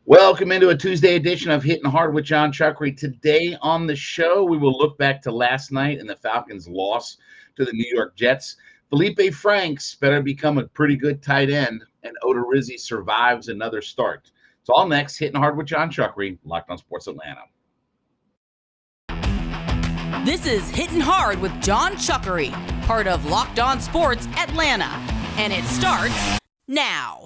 Welcome into a Tuesday edition of Hittin' Hard with Jon Chuckery. Today on the show, we will look back to last night and the Falcons' loss to the New York Jets. Feleipe Franks better become a pretty good tight end, and Odorizzi survives another start. It's all next. Hittin' Hard with Jon Chuckery, Locked on Sports Atlanta. This is Hittin' Hard with Jon Chuckery, part of Locked on Sports Atlanta, and it starts now.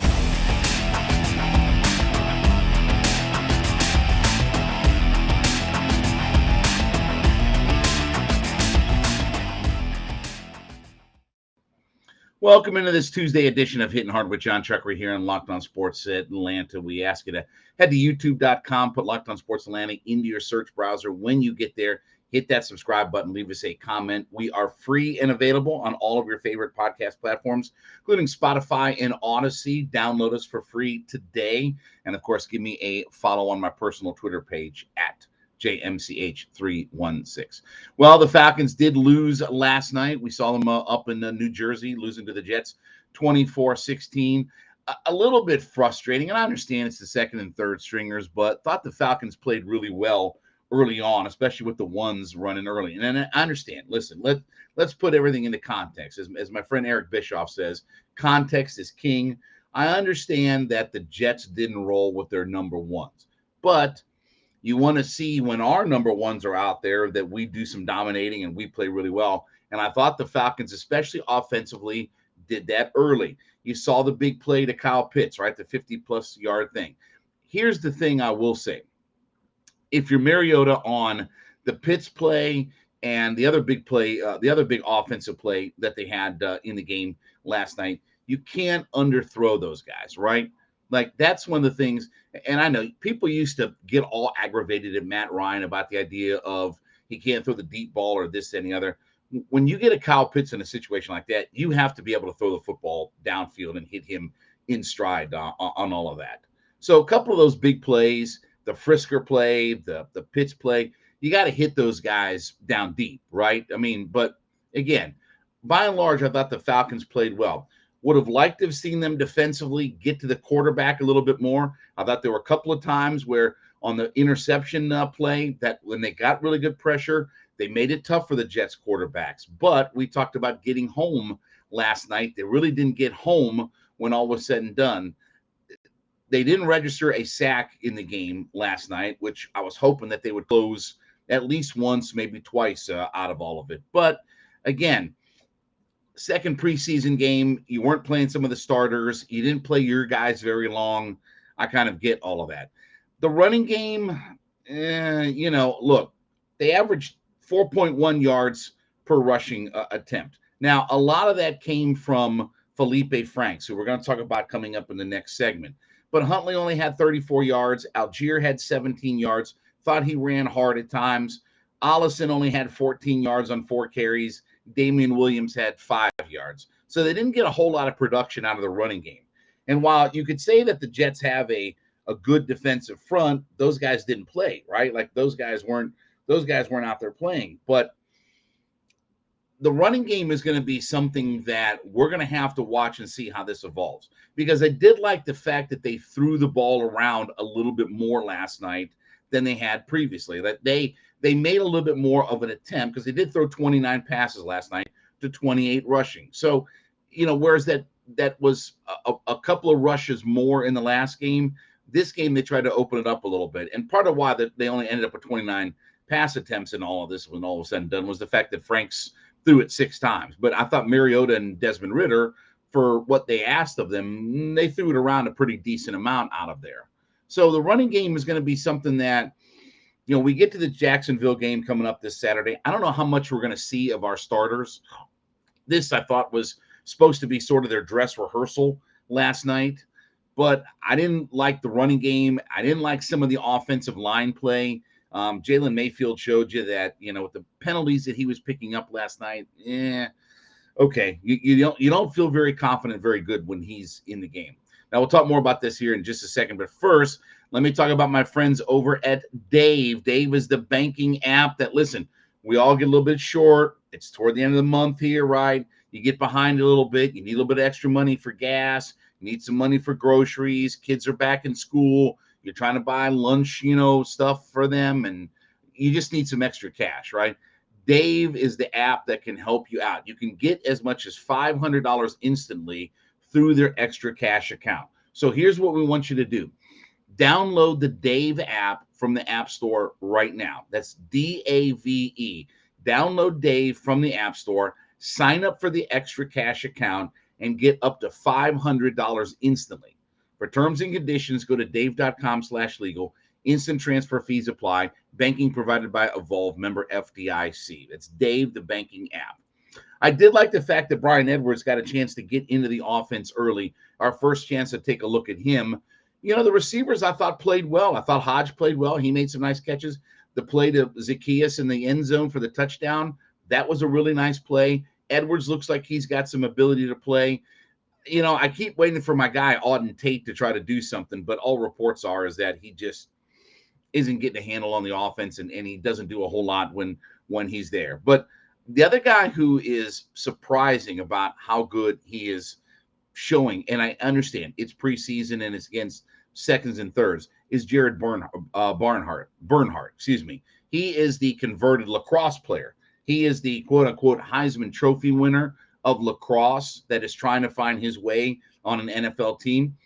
Welcome into this Tuesday edition of Hittin' Hard with Jon Chuckery here on Locked on Sports Atlanta. We ask you to head to youtube.com, put Locked on Sports Atlanta into your search browser. When you get there, hit that subscribe button, leave us a comment. We are free and available on all of your favorite podcast platforms, including Spotify and Odyssey. Download us for free today. And, of course, give me a follow on my personal Twitter page at JMCH316. Well, the Falcons did lose last night. We saw them up in New Jersey, losing to the Jets 24-16. A little bit frustrating, and I understand it's the second and third stringers, but thought the Falcons played really well early on, especially with the ones running early. And I understand. Listen, let's put everything into context. As my friend Eric Bischoff says, context is king. I understand that the Jets didn't roll with their number ones, but you want to see when our number ones are out there that we do some dominating and we play really well. And I thought the Falcons, especially offensively, did that early. You saw the big play to Kyle Pitts, right? The 50-plus yard thing. Here's the thing I will say. If you're Mariota on the Pitts play and the other big play, the other big offensive play that they had in the game last night, you can't underthrow those guys, right? Like, that's one of the things, and I know people used to get all aggravated at Matt Ryan about the idea of he can't throw the deep ball or this and the other. When you get a Kyle Pitts in a situation like that, you have to be able to throw the football downfield and hit him in stride on all of that. So a couple of those big plays, the Frisker play, the Pitts play, you got to hit those guys down deep, right? I mean, but again, by and large, I thought the Falcons played well. Would have liked to have seen them defensively get to the quarterback a little bit more. I thought there were a couple of times where on the interception play that when they got really good pressure, they made it tough for the Jets quarterbacks. But we talked about getting home last night. They really didn't get home when all was said and done. They didn't register a sack in the game last night, which I was hoping that they would close at least once, maybe twice out of all of it. But again, second preseason game, you weren't playing some of the starters. You didn't play your guys very long. I kind of get all of that. The running game, look, they averaged 4.1 yards per rushing attempt. Now, a lot of that came from Feleipe Franks, who we're going to talk about coming up in the next segment. But Huntley only had 34 yards. Algier had 17 yards. Thought he ran hard at times. Allison only had 14 yards on 4 carries. Damian Williams had 5 yards. So they didn't get a whole lot of production out of the running game. And while you could say that the Jets have a good defensive front, those guys didn't play, right? Like those guys weren't out there playing. But the running game is going to be something that we're going to have to watch and see how this evolves. Because I did like the fact that they threw the ball around a little bit more last night than they had previously. That they made a little bit more of an attempt because they did throw 29 passes last night to 28 rushing. So, whereas that was a couple of rushes more in the last game, this game they tried to open it up a little bit. And part of why they only ended up with 29 pass attempts in all of this when all was said and done was the fact that Franks threw it 6 times. But I thought Mariota and Desmond Ridder, for what they asked of them, they threw it around a pretty decent amount out of there. So the running game is going to be something that, we get to the Jacksonville game coming up this Saturday. I don't know how much we're going to see of our starters. This, I thought, was supposed to be sort of their dress rehearsal last night. But I didn't like the running game. I didn't like some of the offensive line play. Jalen Mayfield showed you that, with the penalties that he was picking up last night, okay, you don't feel very confident, very good when he's in the game. Now, we'll talk more about this here in just a second. But first, let me talk about my friends over at Dave. Dave is the banking app that, listen, we all get a little bit short. It's toward the end of the month here, right? You get behind a little bit. You need a little bit of extra money for gas. You need some money for groceries. Kids are back in school. you're trying to buy lunch, stuff for them, and you just need some extra cash, right? Dave is the app that can help you out. You can get as much as $500 instantly through their extra cash account. So here's what we want you to do. Download the Dave app from the App Store right now. That's DAVE. Download Dave from the App Store, sign up for the extra cash account, and get up to $500 instantly. For terms and conditions, go to dave.com/legal. Instant transfer fees apply. Banking provided by Evolve, member FDIC. That's Dave, the banking app. I did like the fact that Bryan Edwards got a chance to get into the offense early. Our first chance to take a look at him. The receivers I thought played well. I thought Hodge played well. He made some nice catches. The play to Zacchaeus in the end zone for the touchdown, that was a really nice play. Edwards looks like he's got some ability to play. I keep waiting for my guy, Auden Tate, to try to do something, but all reports is that he just isn't getting a handle on the offense, and he doesn't do a whole lot when he's there. But the other guy who is surprising about how good he is showing, and I understand it's preseason and it's against seconds and thirds, is Jared Bernhardt. He is the converted lacrosse player. He is the quote-unquote Heisman Trophy winner of lacrosse that is trying to find his way on an NFL team.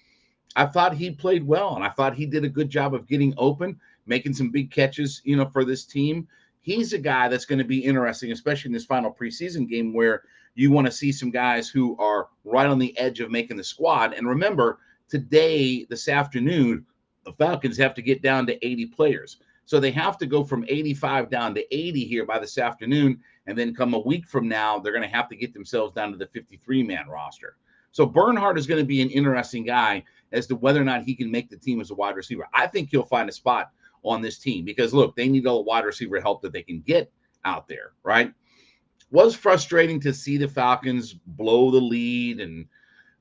I thought he played well, and I thought he did a good job of getting open, making some big catches, for this team. He's a guy that's going to be interesting, especially in this final preseason game where you want to see some guys who are right on the edge of making the squad. And remember, this afternoon, the Falcons have to get down to 80 players. So they have to go from 85 down to 80 here by this afternoon. And then come a week from now, they're going to have to get themselves down to the 53-man roster. So Bernhardt is going to be an interesting guy as to whether or not he can make the team as a wide receiver. I think he'll find a spot on this team because, look, they need all the wide receiver help that they can get out there, right? Was frustrating to see the Falcons blow the lead and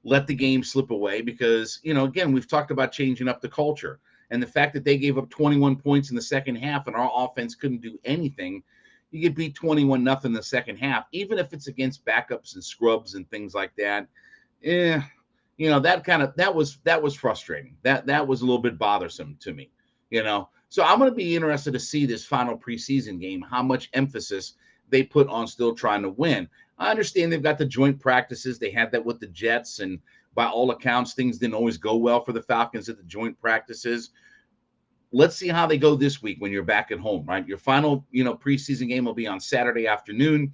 let the game slip away because, again, we've talked about changing up the culture. And the fact that they gave up 21 points in the second half and our offense couldn't do anything, you get beat 21-0 in the second half, even if it's against backups and scrubs and things like that. That was frustrating. That was a little bit bothersome to me, So I'm going to be interested to see this final preseason game, how much emphasis they put on still trying to win. I understand they've got the joint practices. They had that with the Jets, and by all accounts, things didn't always go well for the Falcons at the joint practices. Let's see how they go this week when you're back at home, right? Your final, preseason game will be on Saturday afternoon.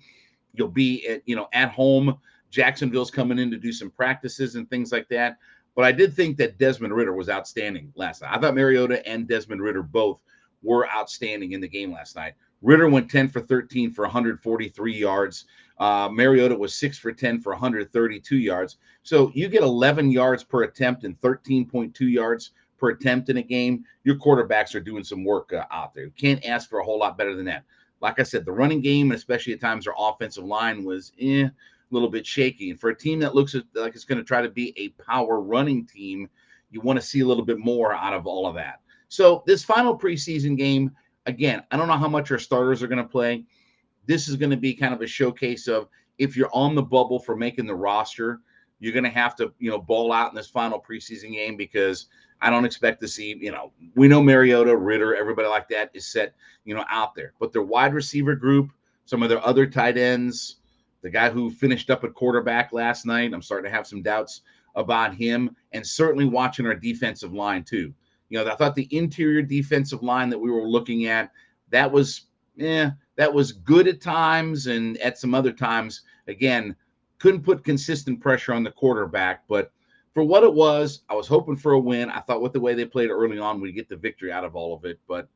You'll be at home. Jacksonville's coming in to do some practices and things like that. But I did think that Desmond Ridder was outstanding last night. I thought Mariota and Desmond Ridder both were outstanding in the game last night. Ridder went 10 for 13 for 143 yards. Mariota was 6 for 10 for 132 yards. So you get 11 yards per attempt and 13.2 yards per attempt in a game. Your quarterbacks are doing some work out there. You can't ask for a whole lot better than that. Like I said, the running game, and especially at times their offensive line, was a little bit shaky. And for a team that looks like it's going to try to be a power running team, you want to see a little bit more out of all of that. So this final preseason game, again, I don't know how much our starters are going to play. This is going to be kind of a showcase of if you're on the bubble for making the roster, you're going to have to, ball out in this final preseason game because I don't expect to see, we know Mariota, Ridder, everybody like that is set, out there. But their wide receiver group, some of their other tight ends, the guy who finished up at quarterback last night, I'm starting to have some doubts about him, and certainly watching our defensive line too. I thought the interior defensive line that we were looking at, that was good at times, and at some other times, again, couldn't put consistent pressure on the quarterback. But for what it was, I was hoping for a win. I thought with the way they played early on, we'd get the victory out of all of it, but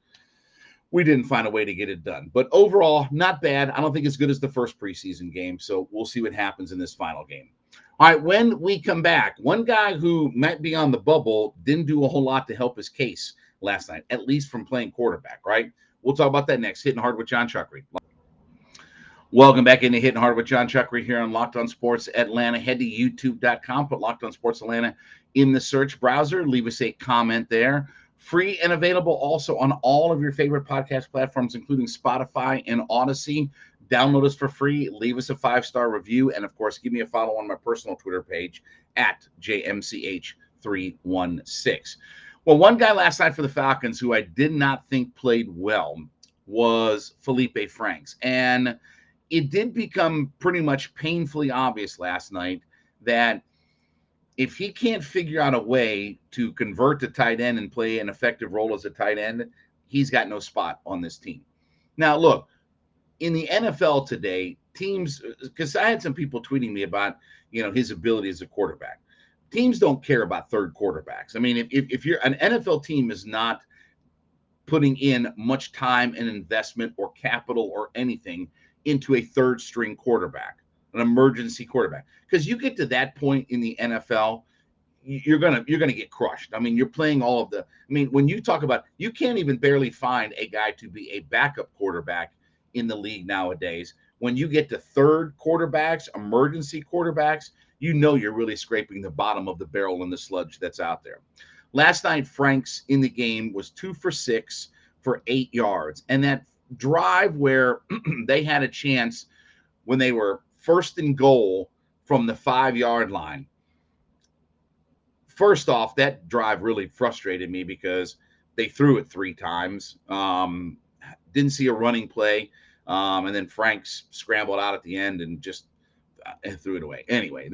we didn't find a way to get it done. But overall, not bad. I don't think as good as the first preseason game, so we'll see what happens in this final game. All right, when we come back, one guy who might be on the bubble didn't do a whole lot to help his case last night, at least from playing quarterback, right? We'll talk about that next. Hittin' Hard with Jon Chuckery. Welcome back into Hittin' Hard with Jon Chuckery here on Locked On Sports Atlanta. Head to youtube.com, put Locked On Sports Atlanta in the search browser. Leave us a comment there. Free and available also on all of your favorite podcast platforms, including Spotify and Odyssey. Download us for free. Leave us a 5-star review. And, of course, give me a follow on my personal Twitter page at JMCH316. Well, one guy last night for the Falcons who I did not think played well was Feleipe Franks. And it did become pretty much painfully obvious last night that if he can't figure out a way to convert to tight end and play an effective role as a tight end, he's got no spot on this team. Now, look, in the NFL today, teams, because I had some people tweeting me about, his ability as a quarterback. Teams don't care about third quarterbacks. I mean, if you're an NFL team is not putting in much time and investment or capital or anything into a third string quarterback, an emergency quarterback, because you get to that point in the NFL, you're gonna get crushed. I mean, you're playing all of the. I mean, when you talk about, you can't even barely find a guy to be a backup quarterback in the league nowadays. When you get to third quarterbacks, emergency quarterbacks, you're really scraping the bottom of the barrel in the sludge that's out there. Last night, Franks in the game was 2 for 6 for 8 yards. And that drive where they had a chance when they were first and goal from the 5-yard line. First off, that drive really frustrated me because they threw it 3 times. Didn't see a running play. And then Franks scrambled out at the end and just threw it away. Anyway,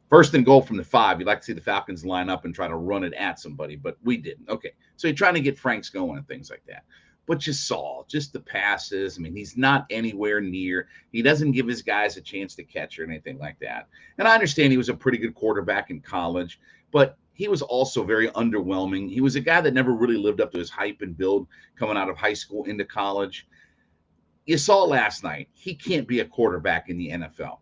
first and goal from the 5. You'd like to see the Falcons line up and try to run it at somebody, but we didn't. Okay, so you're trying to get Franks going and things like that. But you saw just the passes. I mean, he's not anywhere near. He doesn't give his guys a chance to catch or anything like that. And I understand he was a pretty good quarterback in college, but he was also very underwhelming. He was a guy that never really lived up to his hype and build coming out of high school into college. You saw last night, he can't be a quarterback in the NFL.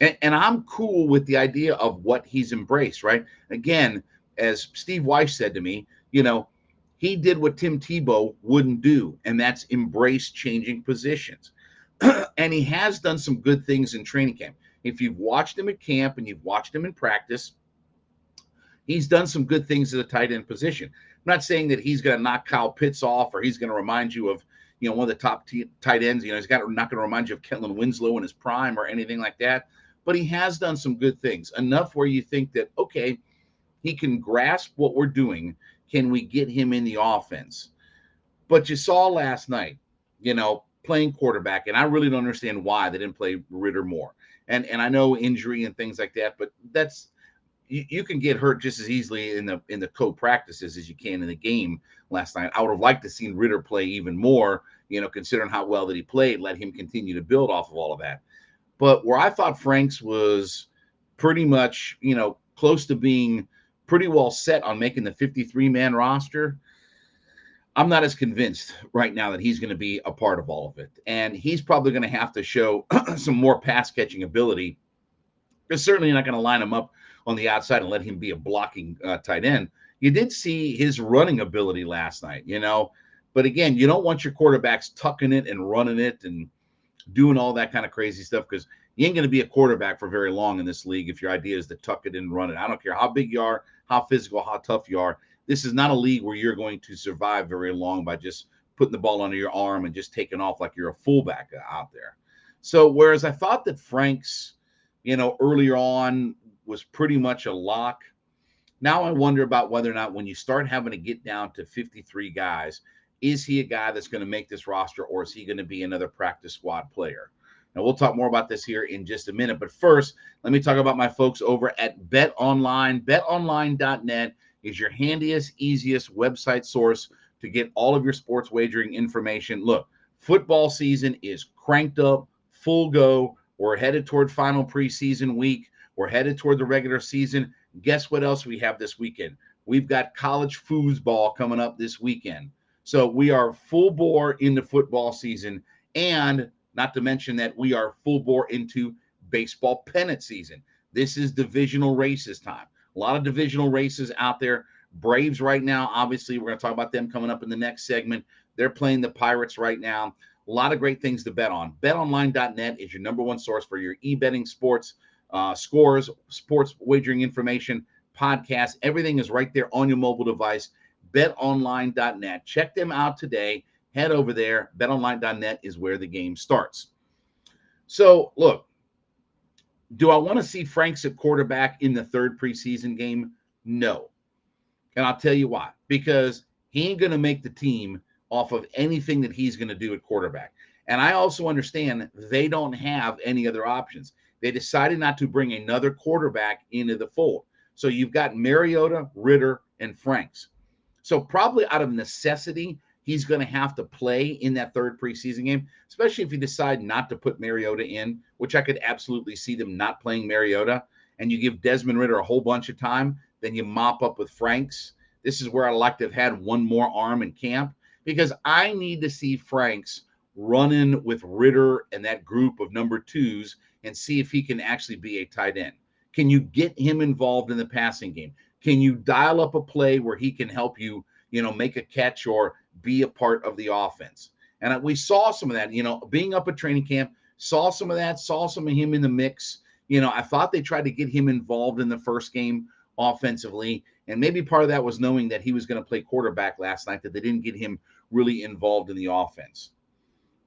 And I'm cool with the idea of what he's embraced, right? Again, as Steve Weiss said to me, he did what Tim Tebow wouldn't do, and that's embrace changing positions. And he has done some good things in training camp. If you've watched him at camp and you've watched him in practice, he's done some good things at the tight end position. I'm not saying that he's going to knock Kyle Pitts off or he's going to remind you of, one of the top tight ends. He's not going to remind you of Kellen Winslow in his prime or anything like that. But he has done some good things, enough where you think that, okay, he can grasp what we're doing. Can we get him in the offense? But you saw last night, playing quarterback, and I really don't understand why they didn't play Ritter more. And I know injury and things like that, but that's you can get hurt just as easily in the co-practices as you can in the game last night. I would have liked to seen Ritter play even more, considering how well that he played, let him continue to build off of all of that. But where I thought Franks was pretty much, close to being pretty well set on making the 53-man roster, I'm not as convinced right now that he's going to be a part of all of it. And he's probably going to have to show some more pass-catching ability. Because certainly you're not going to line him up on the outside and let him be a blocking tight end. You did see his running ability last night, But again, you don't want your quarterbacks tucking it and running it and doing all that kind of crazy stuff, because you ain't going to be a quarterback for very long in this league if your idea is to tuck it and run it. I don't care how big you are, how physical, how tough you are. This is not a league where you're going to survive very long by just putting the ball under your arm and just taking off like you're a fullback out there. So whereas I thought that Franks, earlier on was pretty much a lock, now I wonder about whether or not when you start having to get down to 53 guys, is he a guy that's going to make this roster, or is he going to be another practice squad player? Now, we'll talk more about this here in just a minute. But first, let me talk about my folks over at BetOnline. BetOnline.net is your handiest, easiest website source to get all of your sports wagering information. Look, football season is cranked up, full go. We're headed toward final preseason week. We're headed toward the regular season. Guess what else we have this weekend? We've got college foosball coming up this weekend. So we are full bore into football season, and not to mention that we are full bore into baseball pennant season. This is divisional races time. A lot of divisional races out there. Braves right now, obviously, we're going to talk about them coming up in the next segment. They're playing the Pirates right now. A lot of great things to bet on. BetOnline.net is your number one source for your e-betting sports, scores, sports wagering information, podcasts. Everything is right there on your mobile device. BetOnline.net. Check them out today. Head over there. BetOnline.net is where the game starts. So, look, Do I want to see Franks at quarterback in the third preseason game? No. And I'll tell you why. Because he ain't going to make the team off of anything that he's going to do at quarterback. And I also understand they don't have any other options. They decided not to bring another quarterback into the fold. So you've got Mariota, Ritter, and Franks. So probably out of necessity, he's going to have to play in that third preseason game, especially if you decide not to put Mariota in, which I could absolutely see them not playing Mariota, and you give Desmond Ritter a whole bunch of time, then you mop up with Franks. This is where I'd like to have had one more arm in camp, because I need to see Franks running with Ritter and that group of number twos and see if he can actually be a tight end. Can you get him involved in the passing game? Can you dial up a play where he can help you, make a catch or be a part of the offense? And we saw some of that, being up at training camp, saw some of that, saw some of him in the mix. I thought they tried to get him involved in the first game offensively. And maybe part of that was knowing that he was going to play quarterback last night, that they didn't get him really involved in the offense.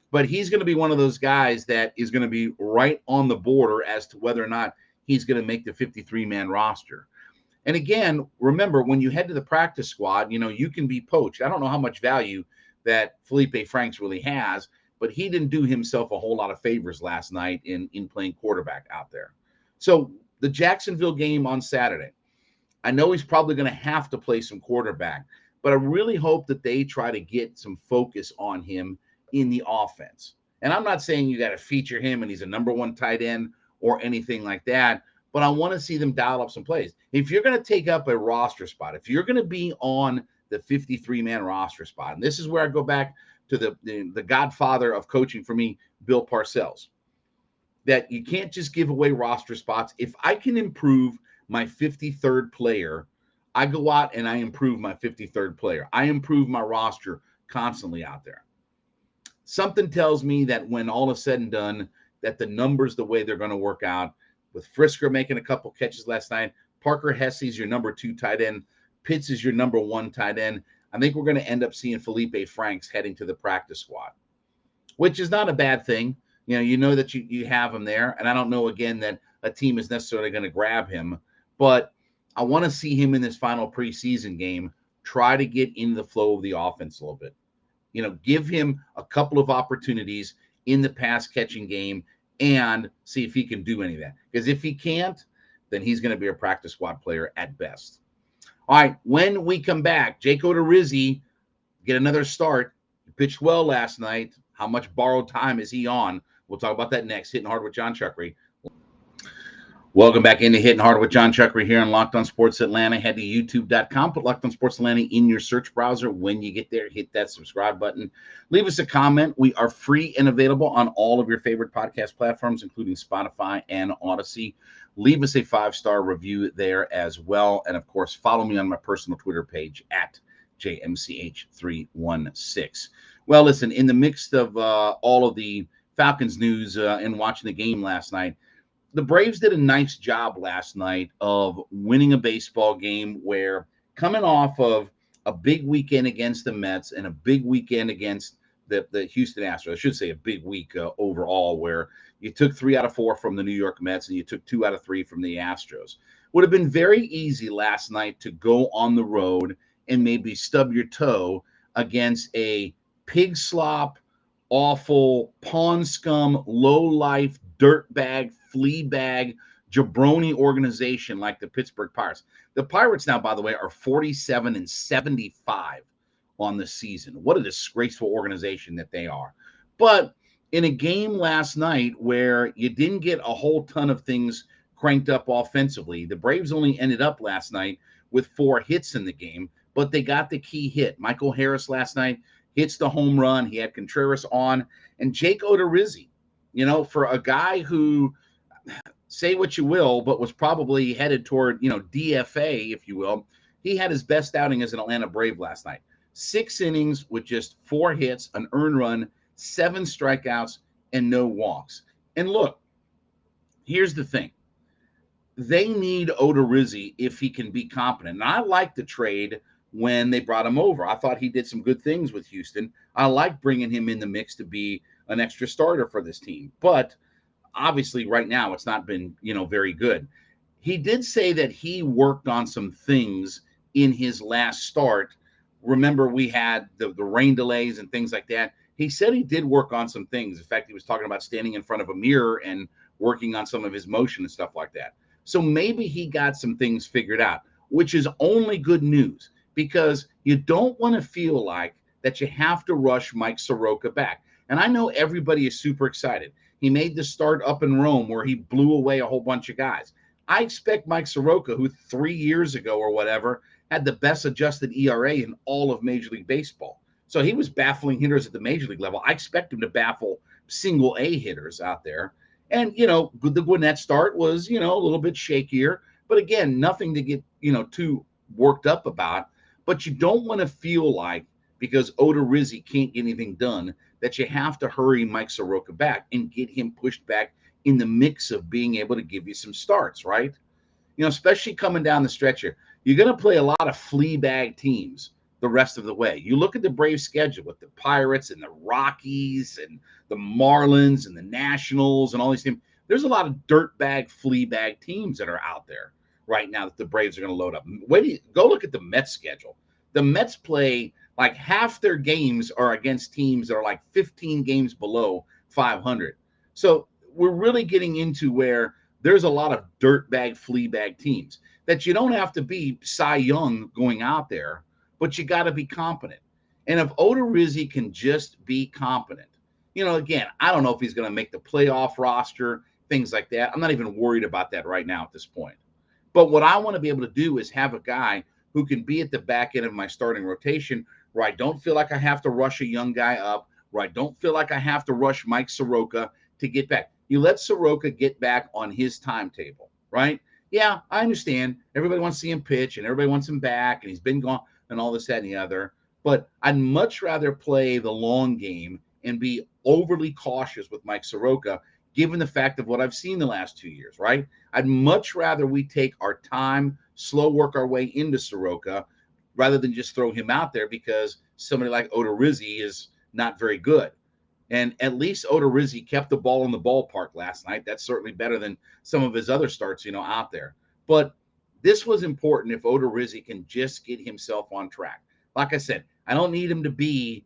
But he's going to be one of those guys that is going to be right on the border as to whether or not he's going to make the 53-man roster. And again, remember, when you head to the practice squad, you can be poached. I don't know how much value that Feleipe Franks really has, but he didn't do himself a whole lot of favors last night in playing quarterback out there. So the Jacksonville game on Saturday, I know he's probably going to have to play some quarterback, but I really hope that they try to get some focus on him in the offense. And I'm not saying you got to feature him and he's a number one tight end or anything like that, but I want to see them dial up some plays. If you're going to take up a roster spot, if you're going to be on the 53-man roster spot, and this is where I go back to the godfather of coaching for me, Bill Parcells, that you can't just give away roster spots. If I can improve my 53rd player, I go out and I improve my 53rd player. I improve my roster constantly out there. Something tells me that when all is said and done, that the numbers, the way they're going to work out, with Frisker making a couple catches last night, Parker Hesse's your number 2 tight end, Pitts is your number 1 tight end, I think we're going to end up seeing Feleipe Franks heading to the practice squad, which is not a bad thing. You know that you have him there, and I don't know, again, that a team is necessarily going to grab him, but I want to see him in this final preseason game try to get into the flow of the offense a little bit. Give him a couple of opportunities in the pass-catching game and see if he can do any of that. Because if he can't, then he's going to be a practice squad player at best. All right, when we come back, Jake Odorizzi get another start. He pitched well last night. How much borrowed time is he on? We'll talk about that next. Hittin' Hard with Jon Chuckery. Welcome back into Hittin' Hard with Jon Chuckery here on Locked On Sports Atlanta. Head to youtube.com. Put Locked On Sports Atlanta in your search browser. When you get there, hit that subscribe button. Leave us a comment. We are free and available on all of your favorite podcast platforms, including Spotify and Odyssey. Leave us a 5-star review there as well. And, of course, follow me on my personal Twitter page at JMCH316. Well, listen, in the midst of all of the Falcons news and watching the game last night, the Braves did a nice job last night of winning a baseball game where, coming off of a big weekend against the Mets and a big weekend against the Houston Astros, I should say a big week overall, where you took 3 out of 4 from the New York Mets and you took 2 out of 3 from the Astros. Would have been very easy last night to go on the road and maybe stub your toe against a pig slop, awful, pawn scum, low-life, dirtbag, flea bag, jabroni organization like the Pittsburgh Pirates. The Pirates now, by the way, are 47-75 on the season. What a disgraceful organization that they are. But in a game last night where you didn't get a whole ton of things cranked up offensively, the Braves only ended up last night with 4 hits in the game, but they got the key hit. Michael Harris last night hits the home run. He had Contreras on. And Jake Odorizzi, for a guy who, say what you will, but was probably headed toward, DFA, if you will, he had his best outing as an Atlanta Brave last night. 6 innings with just 4 hits, an earned run, 7 strikeouts, and no walks. And look, here's the thing. They need Odorizzi if he can be competent. And I like the trade when they brought him over. I thought he did some good things with Houston. I like bringing him in the mix to be an extra starter for this team. But obviously right now it's not been, very good. He did say that he worked on some things in his last start. Remember, we had the rain delays and things like that. He said he did work on some things. In fact, he was talking about standing in front of a mirror and working on some of his motion and stuff like that. So maybe he got some things figured out, which is only good news, because you don't want to feel like that you have to rush Mike Soroka back. And I know everybody is super excited. He made the start up in Rome where he blew away a whole bunch of guys. I expect Mike Soroka, who 3 years ago or whatever had the best adjusted ERA in all of Major League Baseball. So he was baffling hitters at the Major League level. I expect him to baffle single A hitters out there. And, the Gwinnett start was, a little bit shakier. But again, nothing to get, too worked up about. But you don't want to feel like, because Odorizzi can't get anything done, that you have to hurry Mike Soroka back and get him pushed back in the mix of being able to give you some starts, right? Especially coming down the stretch here. You're going to play a lot of flea bag teams the rest of the way. You look at the Braves schedule with the Pirates and the Rockies and the Marlins and the Nationals and all these teams. There's a lot of dirtbag, flea bag teams that are out there right now that the Braves are going to load up. Go look at the Mets schedule. The Mets play like half their games are against teams that are like 15 games below 500. So we're really getting into where there's a lot of dirtbag, flea bag teams that you don't have to be Cy Young going out there, but you got to be competent. And if Odorizzi can just be competent, again, I don't know if he's going to make the playoff roster, things like that. I'm not even worried about that right now at this point. But what I want to be able to do is have a guy who can be at the back end of my starting rotation where I don't feel like I have to rush a young guy up, where I don't feel like I have to rush Mike Soroka to get back. You let Soroka get back on his timetable, right? Yeah, I understand. Everybody wants to see him pitch and everybody wants him back and he's been gone and all this, that, and the other. But I'd much rather play the long game and be overly cautious with Mike Soroka, given the fact of what I've seen the last 2 years, right? I'd much rather we take our time, slow work our way into Soroka, rather than just throw him out there because somebody like Odorizzi is not very good. And at least Odorizzi kept the ball in the ballpark last night. That's certainly better than some of his other starts, out there. But this was important if Odorizzi can just get himself on track. Like I said, I don't need him to be,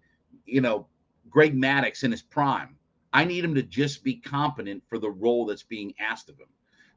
Greg Maddux in his prime. I need him to just be competent for the role that's being asked of him.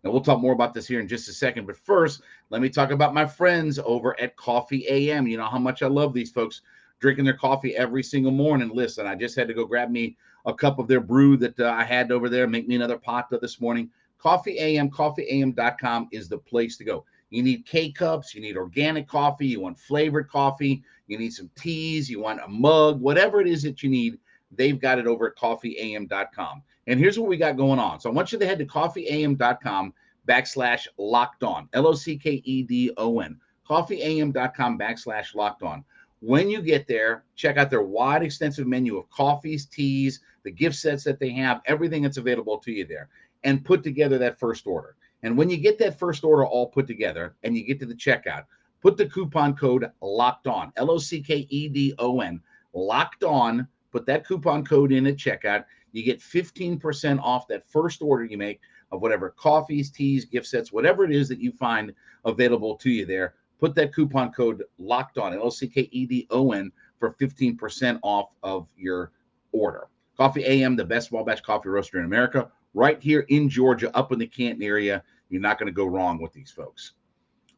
Now, we'll talk more about this here in just a second. But first, let me talk about my friends over at Coffee AM. You know how much I love these folks drinking their coffee every single morning. Listen, I just had to go grab me a cup of their brew that I had over there, make me another pot this morning. Coffee AM, coffeeam.com is the place to go. You need K-Cups, you need organic coffee, you want flavored coffee, you need some teas, you want a mug, whatever it is that you need, they've got it over at coffeeam.com. And here's what we got going on. So I want you to head to coffeeam.com/lockedon, LOCKEDON, coffeeam.com/lockedon. When you get there, check out their wide, extensive menu of coffees, teas, the gift sets that they have, everything that's available to you there, and put together that first order. And when you get that first order all put together and you get to the checkout, put the coupon code LOCKED ON, LOCKEDON, LOCKED ON. Put that coupon code in at checkout. You get 15% off that first order you make of whatever coffees, teas, gift sets, whatever it is that you find available to you there. Put that coupon code LOCKED ON, LOCKEDON, for 15% off of your order. Coffee AM, the best small batch coffee roaster in America, right here in Georgia, up in the Canton area. You're not going to go wrong with these folks.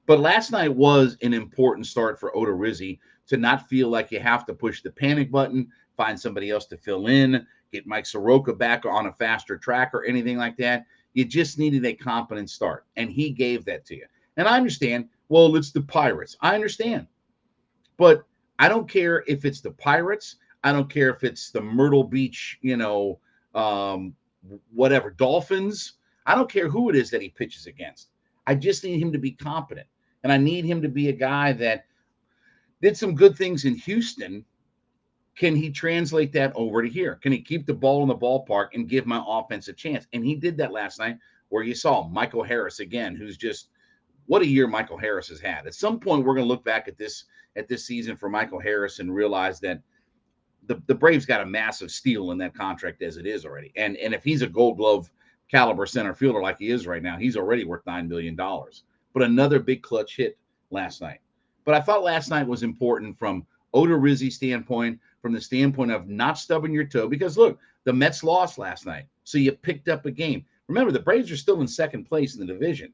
But last night was an important start for Odorizzi to not feel like you have to push the panic button, find somebody else to fill in, get Mike Soroka back on a faster track or anything like that. You just needed a competent start, and he gave that to you. And I understand, well, it's the Pirates. I understand. But I don't care if it's the Pirates. I don't care if it's the Myrtle Beach, whatever, Dolphins. I don't care who it is that he pitches against. I just need him to be competent. And I need him to be a guy that did some good things in Houston. Can he translate that over to here? Can he keep the ball in the ballpark and give my offense a chance? And he did that last night, where you saw Michael Harris again, who's just, what a year Michael Harris has had. At some point, we're going to look back at this season for Michael Harris and realize that the Braves got a massive steal in that contract as it is already. And if he's a Gold Glove caliber center fielder like he is right now, he's already worth $9 million. But another big clutch hit last night. But I thought last night was important from Odorizzi's standpoint, from the standpoint of not stubbing your toe, because look, the Mets lost last night, so you picked up a game. Remember, the Braves are still in second place in the division.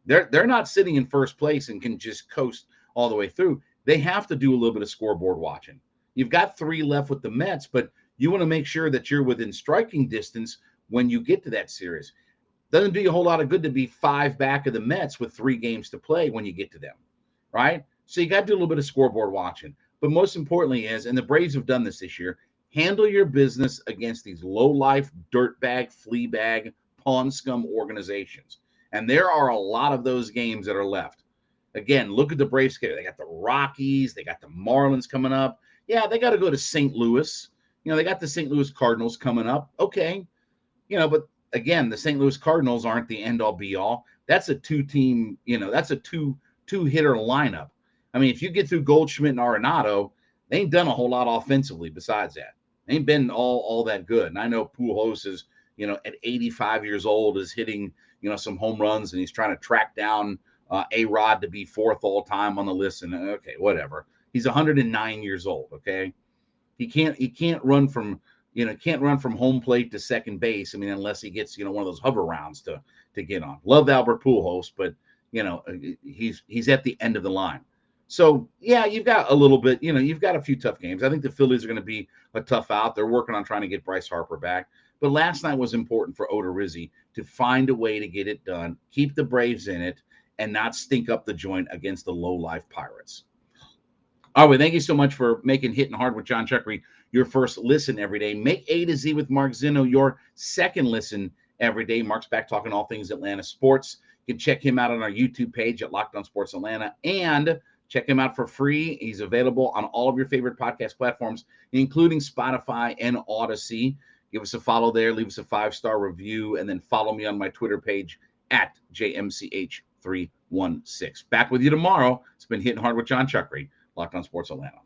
They're not sitting in first place and can just coast all the way through. They have to do a little bit of scoreboard watching. You've got 3 left with the Mets, but you want to make sure that you're within striking distance when you get to that series. Doesn't do you a whole lot of good to be 5 back of the Mets with 3 games to play when you get to them, right? So you got to do a little bit of scoreboard watching. But most importantly is, and the Braves have done this year, handle your business against these low-life, dirtbag, flea bag, pawn scum organizations. And there are a lot of those games that are left. Again, look at the Braves schedule. They got the Rockies. They got the Marlins coming up. Yeah, they got to go to St. Louis. They got the St. Louis Cardinals coming up. Okay. But again, the St. Louis Cardinals aren't the end-all, be-all. That's a 2-team, that's a two-hitter lineup. I mean, if you get through Goldschmidt and Arenado, they ain't done a whole lot offensively besides that. They ain't been all that good. And I know Pujols is, at 85 years old is hitting, some home runs, and he's trying to track down A-Rod to be 4th all time on the list. And okay, whatever. He's 109 years old. Okay. He can't run from, home plate to second base. I mean, unless he gets, one of those hover rounds to get on. Love Albert Pujols, but he's at the end of the line. So yeah, you've got a little bit, you've got a few tough games. I think the Phillies are going to be a tough out. They're working on trying to get Bryce Harper back. But last night was important for Odorizzi to find a way to get it done, keep the Braves in it, and not stink up the joint against the low-life Pirates. All right, thank you so much for making Hittin' Hard with Jon Chuckery your first listen every day. Make A to Z with Mark Zinno your second listen every day. Mark's back talking all things Atlanta sports. You can check him out on our YouTube page at Locked On Sports Atlanta, and check him out for free. He's available on all of your favorite podcast platforms, including Spotify and Odyssey. Give us a follow there, leave us a 5-star review, and then follow me on my Twitter page at JMCH316. Back with you tomorrow. It's been Hittin' Hard with Jon Chuckery, Locked On Sports Atlanta.